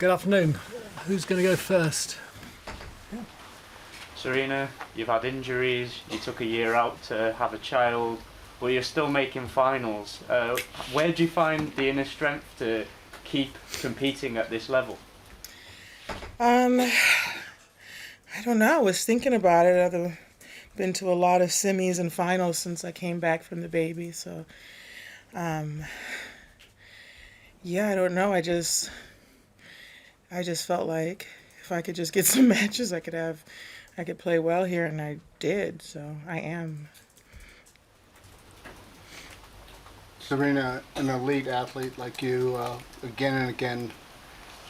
Good afternoon. Who's going to go first? Serena, you've had injuries, you took a year out to have a child, but you're still making finals. Where do you find the inner strength to keep competing at this level? I don't know. I was thinking about it. I've been to a lot of semis and finals since I came back from the baby. So, yeah, I don't know. I just felt like if I could just get some matches, I could play well here, and I did. So I am. Serena, an elite athlete like you, again and again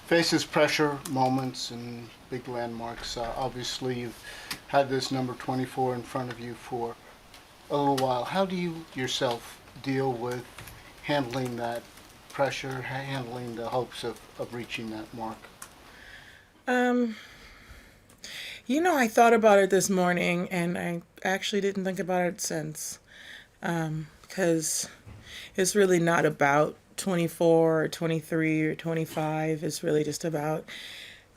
faces pressure moments and big landmarks. Obviously, you've had this number 24 in front of you for a little while. How do you yourself deal with handling that pressure, handling the hopes of reaching that mark? I thought about it this morning, and I actually didn't think about it since, because it's really not about 24 or 23 or 25. It's really just about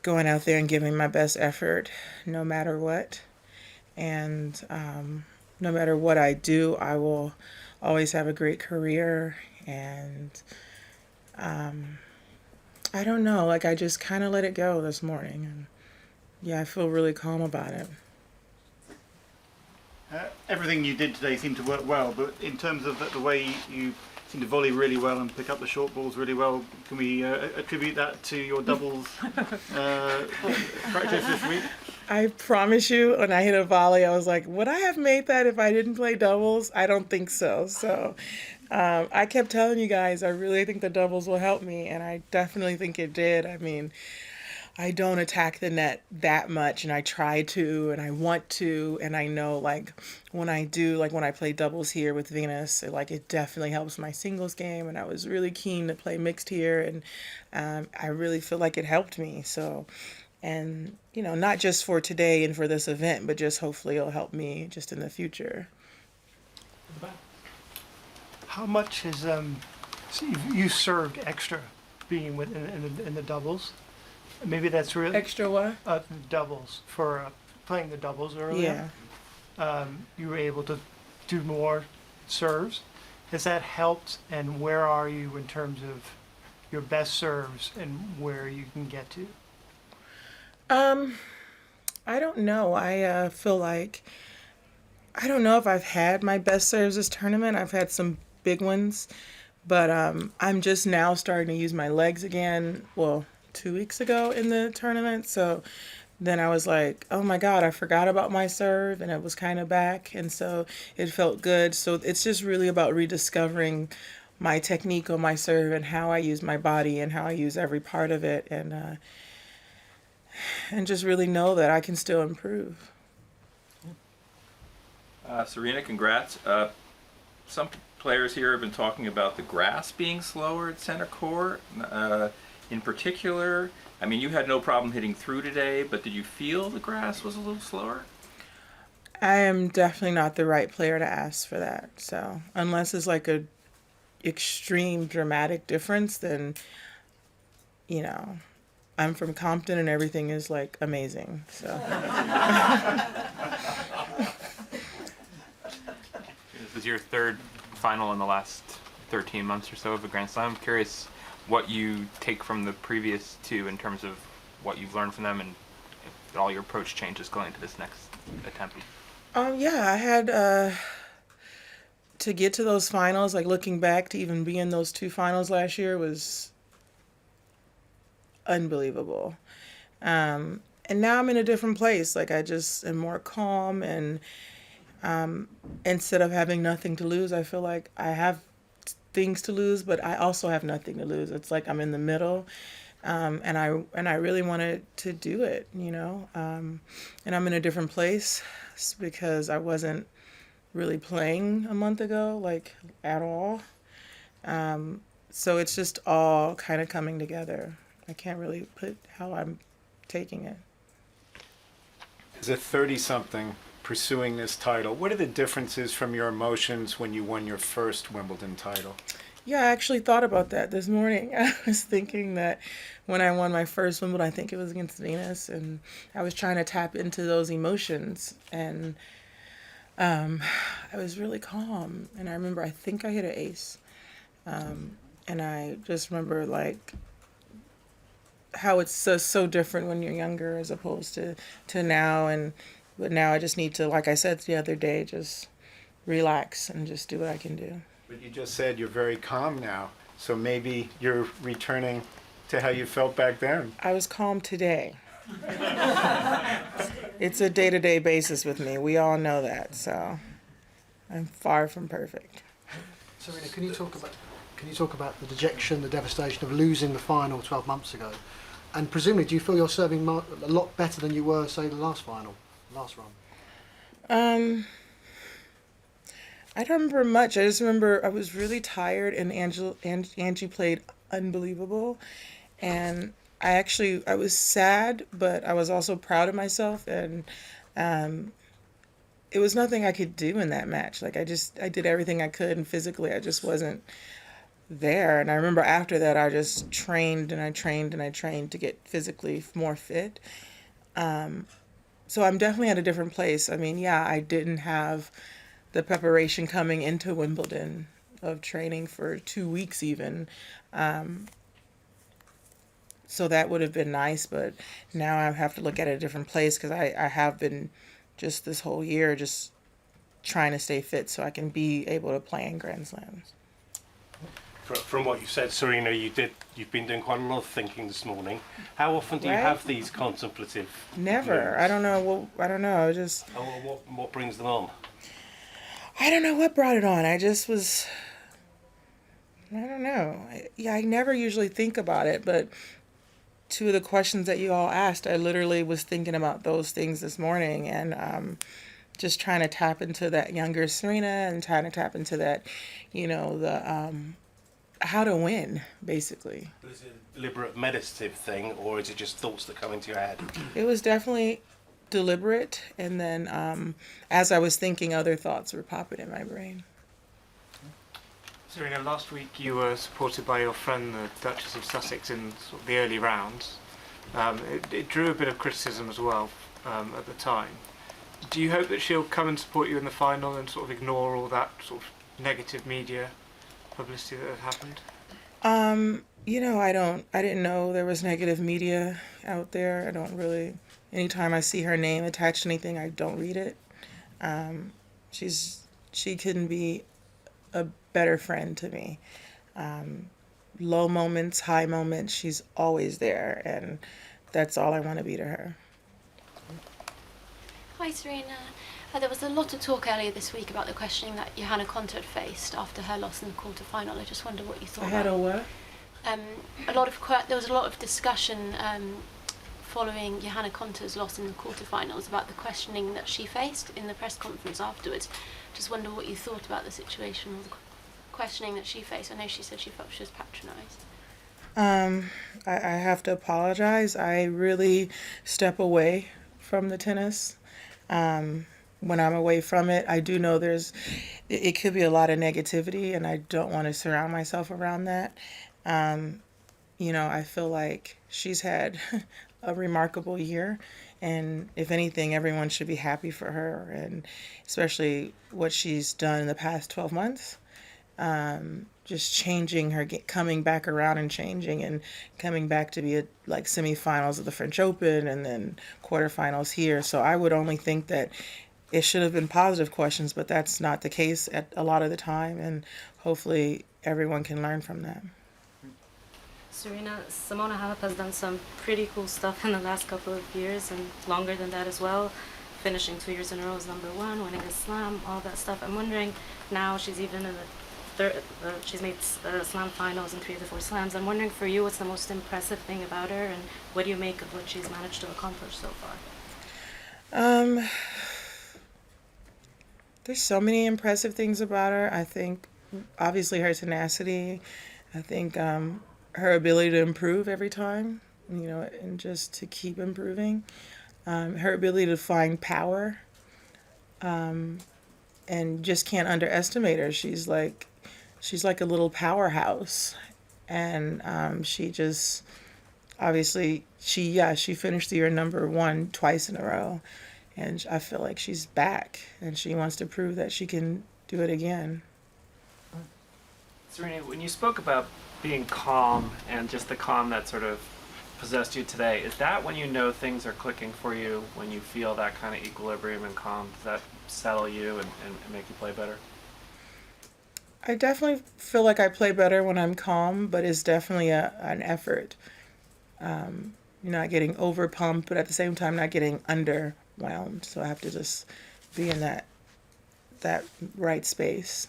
going out there and giving my best effort no matter what. And no matter what I do, I will always have a great career. And I don't know, like I just kind of let it go this morning. And yeah, I feel really calm about it. Everything you did today seemed to work well, but in terms of the way you seem to volley really well and pick up the short balls really well, can we attribute that to your doubles practice this week? I promise you, when I hit a volley, I was like, would I have made that if I didn't play doubles? I don't think so. So I kept telling you guys, I really think the doubles will help me, and I definitely think it did. I mean, I don't attack the net that much, and I try to, and I want to, and I know, like, when I do, like, when I play doubles here with Venus, it definitely helps my singles game, and I was really keen to play mixed here, and I really feel like it helped me, so, and, not just for today and for this event, but just hopefully it'll help me just in the future. How much has, so you served extra being in the doubles? Maybe that's really Extra what? doubles for playing the doubles earlier. Yeah. You were able to do more serves. Has that helped? And where are you in terms of your best serves and where you can get to? I don't know. I feel like I don't know if I've had my best serves this tournament. I've had some big ones, but I'm just now starting to use my legs again. Well, 2 weeks ago in the tournament. So then I was like, oh my God, I forgot about my serve, and it was kind of back. And so it felt good. So it's just really about rediscovering my technique on my serve and how I use my body and how I use every part of it, and just really know that I can still improve. Serena, congrats. Some players here have been talking about the grass being slower at center court. In particular, I mean, you had no problem hitting through today, but did you feel the grass was a little slower? I am definitely not the right player to ask for that. So unless it's like a extreme dramatic difference, then, I'm from Compton and everything is like amazing. So. This is your third final in the last 13 months or so of a Grand Slam. I'm curious what you take from the previous two in terms of what you've learned from them, and if all your approach changes going into this next attempt. Yeah, I had to get to those finals, like looking back to even be in those two finals last year was unbelievable. And now I'm in a different place. Like I just am more calm, and instead of having nothing to lose, I feel like I have things to lose, but I also have nothing to lose. It's like I'm in the middle, and I really wanted to do it, and I'm in a different place because I wasn't really playing a month ago, like at all. So it's just all kind of coming together. I can't really put how I'm taking it. As a 30-something pursuing this title, what are the differences from your emotions when you won your first Wimbledon title? Yeah, I actually thought about that this morning. I was thinking that when I won my first Wimbledon, I think it was against Venus, and I was trying to tap into those emotions, and I was really calm. And I remember, I think I hit an ace, and I just remember like how it's so different when you're younger as opposed to now, and but now I just need to, like I said the other day, just relax and just do what I can do. But you just said you're very calm now, so maybe you're returning to how you felt back then. I was calm today. It's a day-to-day basis with me. We all know that, so I'm far from perfect. Serena, can you talk about the dejection, the devastation of losing the final 12 months ago? And presumably, do you feel you're serving a lot better than you were, say, the last run? I don't remember much. I just remember I was really tired, and Angie played unbelievable, and I was sad, but I was also proud of myself, and it was nothing I could do in that match. Like I did everything I could, and physically I just wasn't there. And I remember after that I just trained and I trained and I trained to get physically more fit. So I'm definitely at a different place. I mean, yeah, I didn't have the preparation coming into Wimbledon of training for 2 weeks even. So that would have been nice, but now I have to look at a different place because I have been just this whole year just trying to stay fit so I can be able to play in Grand Slams. From what you said, Serena, you've been doing quite a lot of thinking this morning. How often do you Right? have these contemplative Never. moments? I don't know. I don't know. I just. Oh, well, what brings them on? I don't know what brought it on. I just was. I don't know. I never usually think about it, but two of the questions that you all asked, I literally was thinking about those things this morning, and just trying to tap into that younger Serena and trying to tap into that, the how to win, basically. Is it a deliberate meditative thing, or is it just thoughts that come into your head? It was definitely deliberate, and then as I was thinking, other thoughts were popping in my brain. Serena, last week you were supported by your friend, the Duchess of Sussex, in sort of the early rounds. It drew a bit of criticism as well at the time. Do you hope that she'll come and support you in the final and sort of ignore all that sort of negative media publicity that had happened? I didn't know there was negative media out there. I don't really, anytime I see her name attached to anything, I don't read it. She couldn't be a better friend to me. Low moments, high moments, she's always there, and that's all I want to be to her. Hi Serena. There was a lot of talk earlier this week about the questioning that Johanna Konta had faced after her loss in the quarter-final. I just wonder what you thought. I had a what? There was a lot of discussion following Johanna Konta's loss in the quarter-finals about the questioning that she faced in the press conference afterwards. Just wonder what you thought about the situation or the questioning that she faced. I know she said she felt she was patronised. I have to apologize. I really step away from the tennis. When I'm away from it, I do know it could be a lot of negativity, and I don't want to surround myself around that. I feel like she's had a remarkable year, and if anything, everyone should be happy for her, and especially what she's done in the past 12 months. Just changing her, coming back around and changing and coming back to be like semifinals of the French Open and then quarterfinals here. So I would only think that it should have been positive questions, but that's not the case at a lot of the time, and hopefully everyone can learn from that. Serena, Simona Halep has done some pretty cool stuff in the last couple of years and longer than that as well, finishing 2 years in a row as #1, winning a slam, all that stuff. I'm wondering, now she's even in the she's made slam finals in 3 of the 4 slams. I'm wondering for you, what's the most impressive thing about her, and what do you make of what she's managed to accomplish so far? There's so many impressive things about her. I think obviously her tenacity. I think her ability to improve every time, and just to keep improving. Her ability to find power. And just can't underestimate her. she's like a little powerhouse. And she just, obviously, she finished the year number one twice in a row. And I feel like she's back, and she wants to prove that she can do it again. Serena, when you spoke about being calm and just the calm that sort of possessed you today, is that when you know things are clicking for you, when you feel that kind of equilibrium and calm? Does that settle you and make you play better? I definitely feel like I play better when I'm calm, but it's definitely an effort. You're not getting over pumped, but at the same time not getting underwhelmed. So I have to just be in that right space.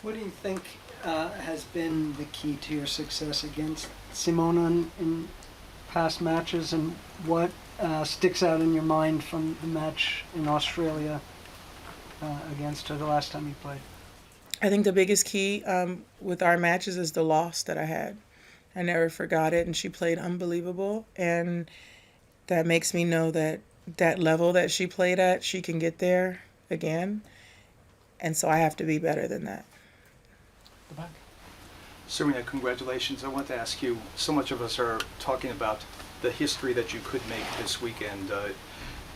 What do you think has been the key to your success against Simona in past matches, and what sticks out in your mind from the match in Australia against her the last time you played? I think the biggest key with our matches is the loss that I had. I never forgot it, and she played unbelievable, and that makes me know that that level that she played at, she can get there again, and so I have to be better than that. The back. Serena, congratulations. I want to ask you, so much of us are talking about the history that you could make this weekend,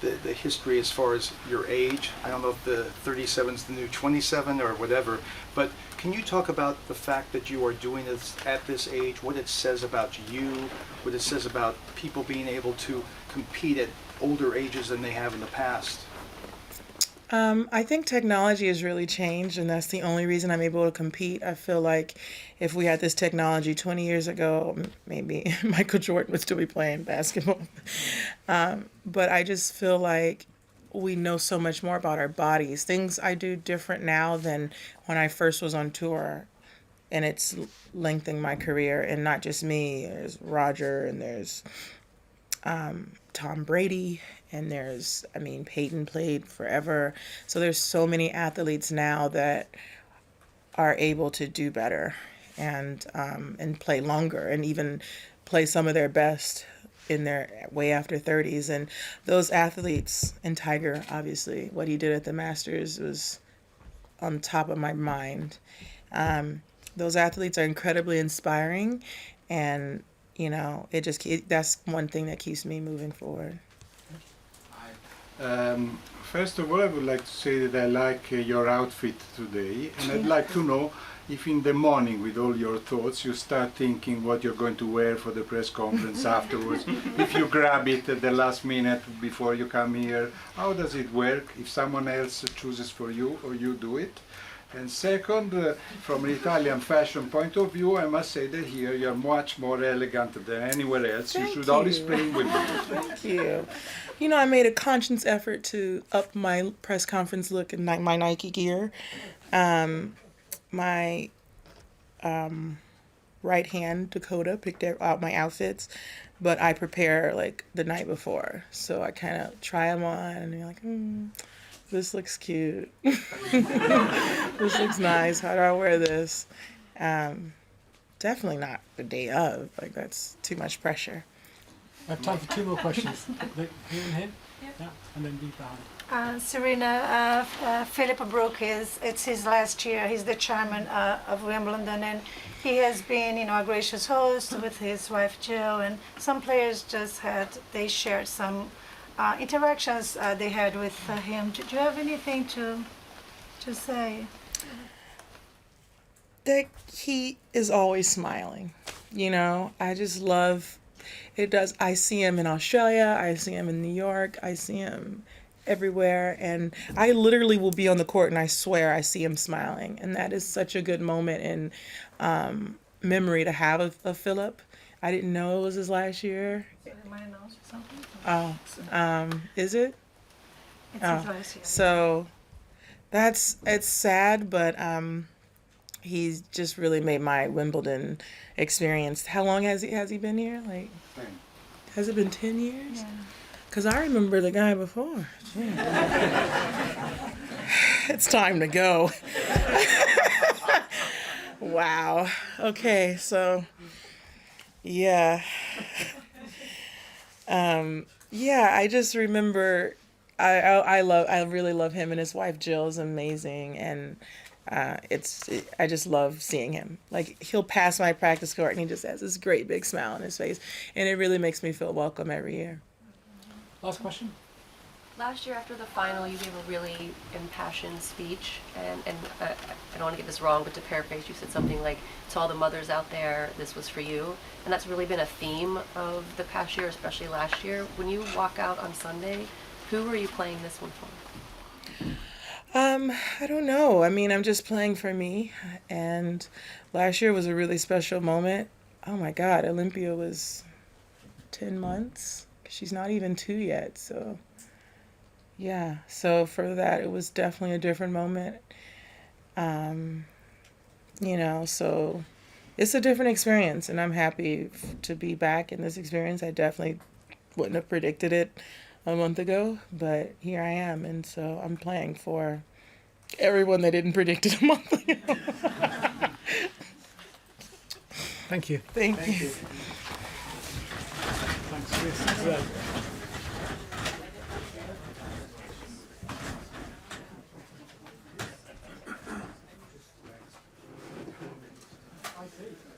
the history as far as your age. I don't know if the 37 is the new 27 or whatever, but can you talk about the fact that you are doing this at this age, what it says about you, what it says about people being able to compete at older ages than they have in the past? I think technology has really changed, and that's the only reason I'm able to compete. I feel like if we had this technology 20 years ago, maybe Michael Jordan would still be playing basketball. But I just feel like we know so much more about our bodies. Things I do different now than when I first was on tour, and it's lengthening my career. And not just me, there's Roger, and there's Tom Brady, and there's, Peyton played forever. So there's so many athletes now that are able to do better and play longer, and even play some of their best in their way after 30s. And those athletes, and Tiger, obviously, what he did at the Masters was on top of my mind. Those athletes are incredibly inspiring, and that's one thing that keeps me moving forward. First of all, I would like to say that I like your outfit today, and I'd like to know if in the morning, with all your thoughts, you start thinking what you're going to wear for the press conference afterwards. If you grab it at the last minute before you come here, how does it work? If someone else chooses for you or you do it? And second, from an Italian fashion point of view, I must say that here you're much more elegant than anywhere else. You should always play in Wimbledon. Thank you. I made a conscious effort to up my press conference look in my Nike gear. My right hand, Dakota, picked out my outfits, but I prepare like the night before. So I kind of try them on, and you're like, this looks cute. This looks nice. How do I wear this? Definitely not the day of. Like, that's too much pressure. I have time for two more questions. Here and here? Yeah, and then be behind. Serena, Philip Brook it's his last year. He's the chairman of Wimbledon, and he has been, a gracious host with his wife Jill, and some players they shared some interactions they had with him. Do you have anything to say? That he is always smiling. I just love it. I see him in Australia, I see him in New York, I see him everywhere, and I literally will be on the court and I swear I see him smiling, and that is such a good moment in memory to have of Philip. I didn't know it was his last year. Oh, is it? It's his last year. So it's sad, but he's just really made my Wimbledon experience. How long has he been here? Like, 10. Has it been 10 years? Yeah. Because I remember the guy before. It's time to go. Wow. Okay, so yeah. I just remember I really love him, and his wife Jill is amazing, and I just love seeing him. Like, he'll pass my practice court and he just has this great big smile on his face, and it really makes me feel welcome every year. Last question. Last year after the final, you gave a really impassioned speech, and I don't want to get this wrong, but to paraphrase, you said something like, to all the mothers out there, this was for you. And that's really been a theme of the past year, especially last year. When you walk out on Sunday, who are you playing this one for? I don't know. I mean, I'm just playing for me, and last year was a really special moment. Oh my God, Olympia was 10 months. She's not even 2 yet, so yeah. So for that, it was definitely a different moment. You know, so it's a different experience, and I'm happy to be back in this experience. I definitely wouldn't have predicted it a month ago, but here I am, and so I'm playing for everyone that didn't predict it a month ago. Thank you. Thank you. Thanks, Chris.